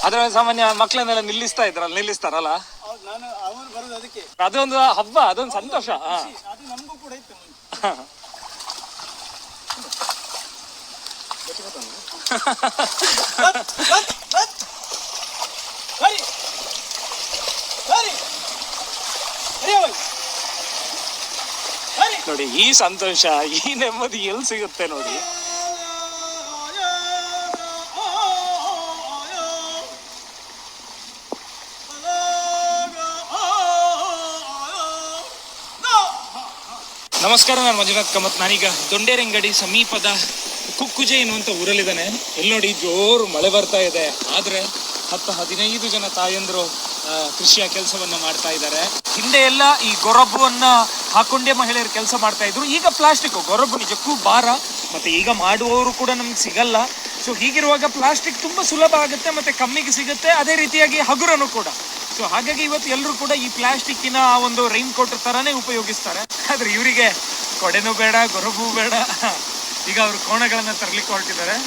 ಅದ್ರ ಸಾಮಾನ್ಯ ಮಕ್ಕಳನ್ನೆಲ್ಲ ನಿಲ್ಲಿಸ್ತಾರಲ್ಲ. ನಾನು ಅವನು ಬರೋದು ಅದಕ್ಕೆ. ಅದೊಂದು ಹಬ್ಬ, ಅದೊಂದು ಸಂತೋಷ. ಅದು ನಮಗೂ ಕೂಡ ಇತ್ತು. ನೋಡಿ ಈ ಸಂತೋಷ, ಈ ನೆಮ್ಮದಿ ಎಲ್ಲಿ ಸಿಗುತ್ತೆ ನೋಡಿ. ನಮಸ್ಕಾರ, ನಾನು ಮಂಜುನಾಥ್ ಕಾಮತ್. ನಾನೀಗ ದೊಂಡೇರಂಗಡಿ ಸಮೀಪದ ಕುಕ್ಕುಜೆ ಎನ್ನುವಂಥ ಊರಲ್ಲಿದ್ದಾನೆ. ಇಲ್ಲಿ ನೋಡಿ ಜೋರು ಮಳೆ ಬರ್ತಾ ಇದೆ, ಆದರೆ 10-15 ಜನ ತಾಯಂದರು ಕೃಷಿಯ ಕೆಲಸವನ್ನ ಮಾಡ್ತಾ ಇದ್ದಾರೆ. ಹಿಂದೆ ಎಲ್ಲ ಈ ಗೊರಬ್ಬುವನ್ನ ಹಾಕೊಂಡೇ ಮಹಿಳೆಯರು ಕೆಲಸ ಮಾಡ್ತಾ ಇದ್ರು. ಈಗ ಪ್ಲಾಸ್ಟಿಕ್ ಗೊರಬ್ಬು ನಿಜಕ್ಕೂ ಭಾರ, ಮತ್ತೆ ಈಗ ಮಾಡುವವರು ಕೂಡ ನಮ್ಗೆ ಸಿಗಲ್ಲ. ಸೊ ಹೀಗಿರುವಾಗ ಪ್ಲಾಸ್ಟಿಕ್ ತುಂಬಾ ಸುಲಭ ಆಗುತ್ತೆ, ಮತ್ತೆ ಕಮ್ಮಿಗೆ ಸಿಗುತ್ತೆ, ಅದೇ ರೀತಿಯಾಗಿ ಹಗುರನು ಕೂಡ. ಸೊ ಹಾಗಾಗಿ ಇವತ್ತು ಎಲ್ಲರೂ ಕೂಡ ಈ ಪ್ಲಾಸ್ಟಿಕ್ಕಿನ ಒಂದು ರೈನ್ ಕೋಟ್ ತರಾನೇ ಉಪಯೋಗಿಸ್ತಾರೆ. ಆದ್ರೆ ಇವರಿಗೆ ಕೊಡೆನೂ ಬೇಡ, ಗೊರಬು ಬೇಡ. ಈಗ ಅವರು ಕೋಣಗಳನ್ನ ತರಲಿಕ್ಕೆ ಹೊರಟಿದ್ದಾರೆ.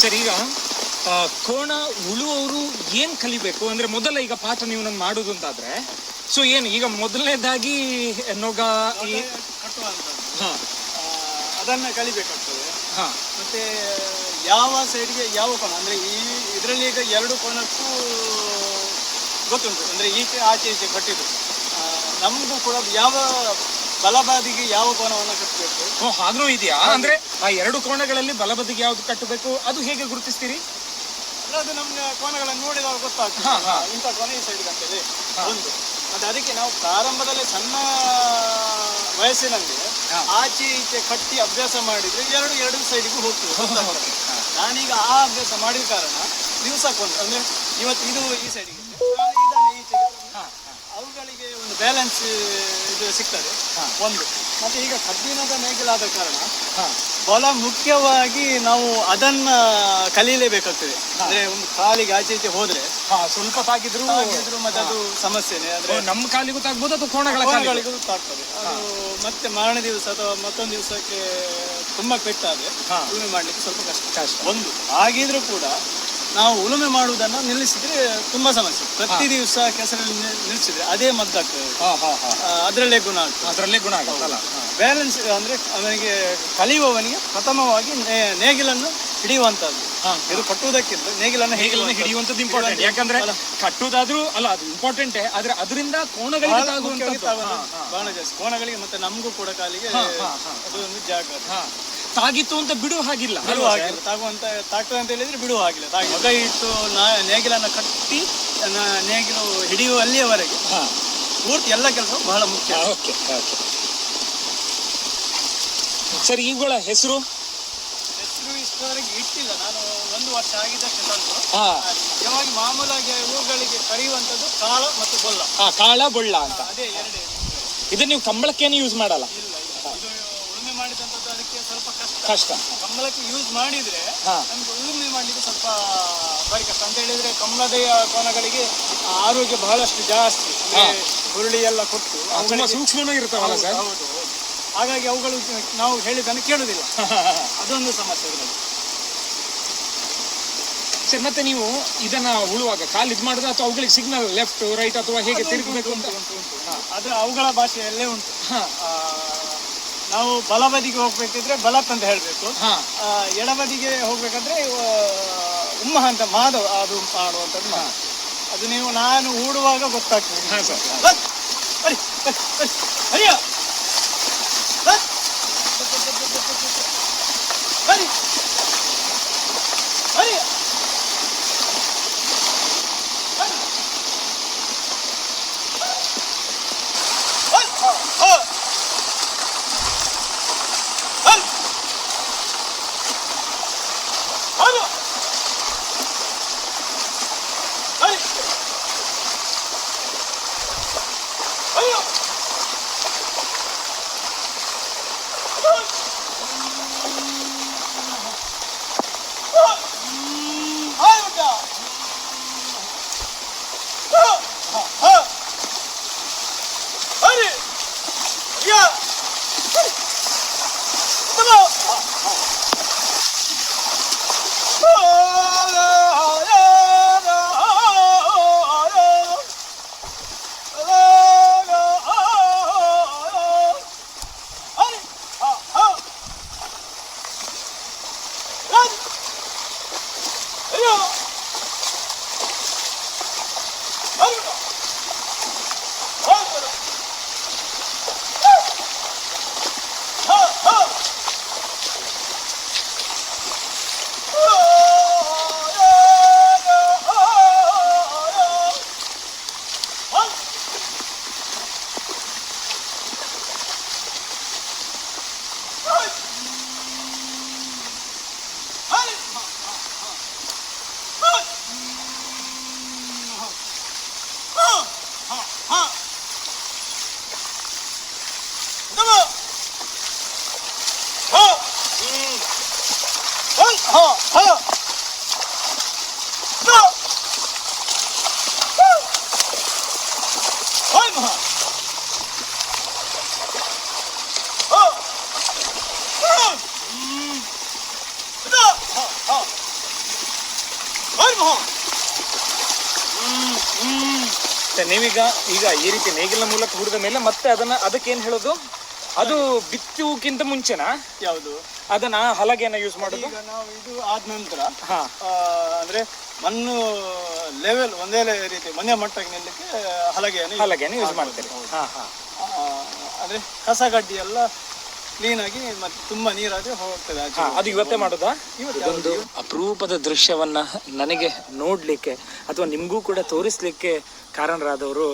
ಸರ್, ಈಗ ಕೋಣ ಉಳುವವರು ಏನ್ ಕಲಿಬೇಕು ಅಂದ್ರೆ, ಮೊದಲ ಈಗ ಪಾಠ ನೀವು ನಮ್ಗೆ ಮಾಡುದು ಅಂತಾದ್ರೆ, ಸೊ ಏನು ಈಗ ಮೊದಲನೇದಾಗಿ ನೊಗ ಅದನ್ನ ಕಲಿಬೇಕಾಗ್ತದೆ. ಮತ್ತೆ ಯಾವ ಸೈಡ್ಗೆ ಯಾವ ಕೋಣ ಅಂದ್ರೆ ಇದರಲ್ಲಿ ಈಗ 2 ಕೋಣಕ್ಕೂ ಗೊತ್ತುಂಟು, ಅಂದ್ರೆ ಈಚೆ ಆಚೆ ಈಚೆ ಕಟ್ಟಿದ್ದು. ನಮಗೂ ಕೂಡ ಯಾವ ಬಲಬದಿಗೆ ಯಾವ ಕೋಣವನ್ನು ಕಟ್ಟಬೇಕು. ಹಾಗೂ ಇದೆಯಾ? ಅಂದ್ರೆ ಆ 2 ಕೋಣಗಳಲ್ಲಿ ಬಲಬದಿಗೆ ಯಾವ್ದು ಕಟ್ಟಬೇಕು, ಅದು ಹೇಗೆ ಗುರುತಿಸ್ತೀರಿ? ಅದು ನಮ್ಗೆ ಕೋಣಗಳನ್ನು ನೋಡಿದಾಗ ಗೊತ್ತಾಗ್ತದೆ, ಇಂಥ ಕೋಣ ಈ ಸೈಡ್ಗೆ ಅಂತೇಳಿ ಒಂದು. ಮತ್ತೆ ಅದಕ್ಕೆ ನಾವು ಪ್ರಾರಂಭದಲ್ಲಿ ಸಣ್ಣ ವಯಸ್ಸಿನಲ್ಲಿ ಆಚೆ ಈಚೆ ಕಟ್ಟಿ ಅಭ್ಯಾಸ ಮಾಡಿದ್ರೆ ಎರಡು ಸೈಡಿಗೂ ಹೋಗ್ತದೆ. ನಾನೀಗ ಆ ಅಭ್ಯಾಸ ಮಾಡಿದ ಕಾರಣ ದಿವಸಕ್ಕೊಂದು, ಅಂದ್ರೆ ಇವತ್ತು ಇದು ಈ ಸೈಡಿಗೆ, ಇದನ್ನು ಈಚೆಗೆ, ಅವುಗಳಿಗೆ ಒಂದು ಬ್ಯಾಲೆನ್ಸ್ ಇದು ಸಿಗ್ತದೆ ಒಂದು. ಮತ್ತೆ ಈಗ ಕಬ್ಬಿಣದ ನೇಗಿಲಾದ ಕಾರಣ ಬಹಳ ಮುಖ್ಯವಾಗಿ ನಾವು ಅದನ್ನ ಕಲೀಲೇಬೇಕಾಗ್ತದೆ. ಅಂದ್ರೆ ಒಂದು ಕಾಲಿಗೆ ಆಚೆ ಈಚೆ ಹೋದ್ರೆ ಸ್ವಲ್ಪ ತಾಗಿದ್ರು ಮತ್ತೆ ಅದು ಸಮಸ್ಯೆನೆ. ಅಂದ್ರೆ ನಮ್ಮ ಕಾಲಿಗೂ ತಾಗ್ಬೋದು, ಅದು ಕೋಣಗಳಿಗೂ ತಾಗ್ತದೆ. ಅದು ಮತ್ತೆ ಮಾರನೇ ದಿವಸ ಅಥವಾ ಮತ್ತೊಂದು ದಿವಸಕ್ಕೆ ತುಂಬಾ ಪೆಟ್ಟಾದ್ರೆ ಉಳುಮೆ ಮಾಡ್ಲಿಕ್ಕೆ ಸ್ವಲ್ಪ ಕಷ್ಟ ಒಂದು. ಹಾಗಿದ್ರು ಕೂಡ ನಾವು ಉಳುಮೆ ಮಾಡುವುದನ್ನು ನಿಲ್ಲಿಸಿದ್ರೆ ತುಂಬಾ ಸಮಸ್ಯೆ. ಪ್ರತಿ ದಿವಸ ಕೆಸರಲ್ಲಿ ನಿಲ್ಲಿಸಿದ್ರೆ ಅದೇ ಮದ್ದಾಗ್ತದೆ, ಅದರಲ್ಲೇ ಗುಣ ಆಗ್ತದೆ. ಬ್ಯಾಲೆನ್ಸ್ ಅಂದ್ರೆ ಅವನಿಗೆ ಕಲಿಯುವವನಿಗೆ ಪ್ರಥಮವಾಗಿ ನೇಗಿಲನ್ನು ಹಿಡಿಯುವಂತದ್ದು. ಇದು ಕಟ್ಟುವುದಕ್ಕಿಂತ ನೇಗಿಲನ್ನು ಹಿಡಿಯುವಂತದ್ದು ಇಂಪಾರ್ಟೆಂಟ್. ಯಾಕಂದ್ರೆ ಕಟ್ಟುವುದಾದ್ರೂ ಅಲ್ಲ, ಅದು ಇಂಪಾರ್ಟೆಂಟೇ, ಆದ್ರೆ ಅದರಿಂದ ಕೋಣಗಳಿಗೆ ಬಹಳ ಜಾಸ್ತಿ. ಕೋಣಗಳಿಗೆ ಮತ್ತೆ ನಮಗೂ ಕೂಡ ಕಾಲಿಗೆ ಅದೊಂದು ಜಾಗ್ರತೆ. ತಾಗಿತ್ತು ಅಂತ ಬಿಡುವ ಹಾಗಿಲ್ಲ, ತಾಗ್ತದೆ ಅಂತ ಹೇಳಿದ್ರೆ ಬಿಡುವ ಹಾಗಿಲ್ಲ. ಮಗ ಇಟ್ಟು ನೇಗಿಲನ್ನು ಕಟ್ಟಿ ನೇಗಿಲು ಹಿಡಿಯುವಲ್ಲಿಯವರೆಗೆ ಪೂರ್ತಿ ಎಲ್ಲ ಕೆಲಸ ಬಹಳ ಮುಖ್ಯ. ಸರ್, ಇವುಗಳ ಹೆಸರು ಇಷ್ಟವರೆಗೆ ಇಟ್ಟಿಲ್ಲ. ನಾನು 1 ವರ್ಷ ಆಗಿದ್ದಕ್ಕೆ ತಂದು ಯಾವಾಗ ಮಾಮೂಲಾಗಿ ಹೂಗಳಿಗೆ ಕರೆಯುವಂಥದ್ದು ಕಾಳ ಮತ್ತು ಬೊಲ್ಲ. ಕಾಳ ಬೊಳ್ಳ ಅಂತ, ಅದೇ ಎರಡೇ. ಇದನ್ನ ನೀವು ಕಂಬಳಕ್ಕೇನು ಯೂಸ್ ಮಾಡಲ್ಲ? ಇಲ್ಲ, ಇದು ಉಳುಮೆ ಮಾಡಿದಂಥದ್ದು ಅದಕ್ಕೆ ಸ್ವಲ್ಪ ಕಷ್ಟ. ಕಂಬಳಕ್ಕೆ ಯೂಸ್ ಮಾಡಿದ್ರೆ ನಮ್ಗೆ ಉಳುಮೆ ಮಾಡ್ಲಿಕ್ಕೆ ಸ್ವಲ್ಪ ಭಾರಿ ಕಷ್ಟ. ಅಂತ ಹೇಳಿದ್ರೆ ಕಂಬಳದ ಕೋಣಗಳಿಗೆ ಆರೋಗ್ಯ ಬಹಳಷ್ಟು ಜಾಸ್ತಿ, ಹುರುಳಿ ಎಲ್ಲ ಕೊಟ್ಟು ತುಂಬಾ ಸೂಕ್ಷ್ಮನೂ ಇರ್ತಾವಲ್ಲ ಸರ್. ಹೌದು. ಹಾಗಾಗಿ ಅವುಗಳು ನಾವು ಹೇಳಿದ್ದನ್ನು ಕೇಳುವುದಿಲ್ಲ. ಅದೊಂದು ಸಮಸ್ಯೆ ಇದರಲ್ಲಿ. ಸರ್, ಮತ್ತೆ ನೀವು ಇದನ್ನ ಉಳುವಾಗ ಕಾಲು ಇದು ಮಾಡಿದ್ರೆ ಅಥವಾ ಅವುಗಳಿಗೆ ಸಿಗ್ನಲ್ ಲೆಫ್ಟ್ ರೈಟ್ ಅಥವಾ ಹೇಗೆ ತಿರುಗಬೇಕು ಅಂತ? ಅದು ಅವುಗಳ ಭಾಷೆಯಲ್ಲೇ ಉಂಟು. ನಾವು ಬಲಬದಿಗೆ ಹೋಗ್ಬೇಕಿದ್ರೆ ಬಲತ್ ಅಂತ ಹೇಳಬೇಕು, ಎಡಬದಿಗೆ ಹೋಗ್ಬೇಕಾದ್ರೆ ಉಮ್ಮ ಅಂತ ಮಾಧವ ಅದು ಮಾಡುವಂಥದ್ದು. ಅದು ನೀವು ನಾನು ಹೂಡುವಾಗ ಗೊತ್ತಾಗ್ತದೆ. ಹರಿಯ ನೀವೀಗ ಈ ರೀತಿ ನೇಗಿಲ ಮೂಲಕ ಹುಡಿದ ಮೇಲೆ ಮತ್ತೆ ಅದಕ್ಕೇನು ಹೇಳೋದು? ಅದು ಬಿತ್ತುವುಕ್ಕಿಂತ ಮುಂಚೆನಾ? ಯಾವುದು ಅದನ್ನ ಹಲಗೆನ ಯೂಸ್ ಮಾಡೋದು? ಈಗ ನಾವು ಇದು ಆದ ನಂತರ ಅಂದ್ರೆ ಮಣ್ಣು ಲೆವೆಲ್ ಒಂದೇ ರೀತಿ ಮನೆಯ ಮಟ್ಟಕ್ಕೆ ನಿಲ್ಲಕ್ಕೆ ಹಲಗೆಯನ್ನು ಯೂಸ್ ಮಾಡ್ತಾರೆ. ಅಂದ್ರೆ ಕಸಗಡ್ಡಿ ಎಲ್ಲ ಕ್ಲೀನ್ ಆಗಿ ಮತ್ತೆ ತುಂಬಾ ನೀರಾದ್ರೆ ಹೋಗ್ತದೆ. ಅದು ಇವತ್ತೇ ಮಾಡೋದಾ? ಇದೊಂದು ಅಪರೂಪದ ದೃಶ್ಯವನ್ನ ನನಗೆ ನೋಡ್ಲಿಕ್ಕೆ ಅಥವಾ ನಿಮಗೂ ಕೂಡ ತೋರಿಸ್ಲಿಕ್ಕೆ ಕಾರಣರಾದವರು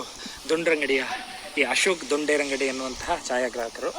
ದೊಂಡರಂಗಡಿಯ ಈ ಅಶೋಕ್ ದೊಂಡೇರಂಗಡಿ ಎನ್ನುವಂತಹ ಛಾಯಾಗ್ರಾಹಕರು.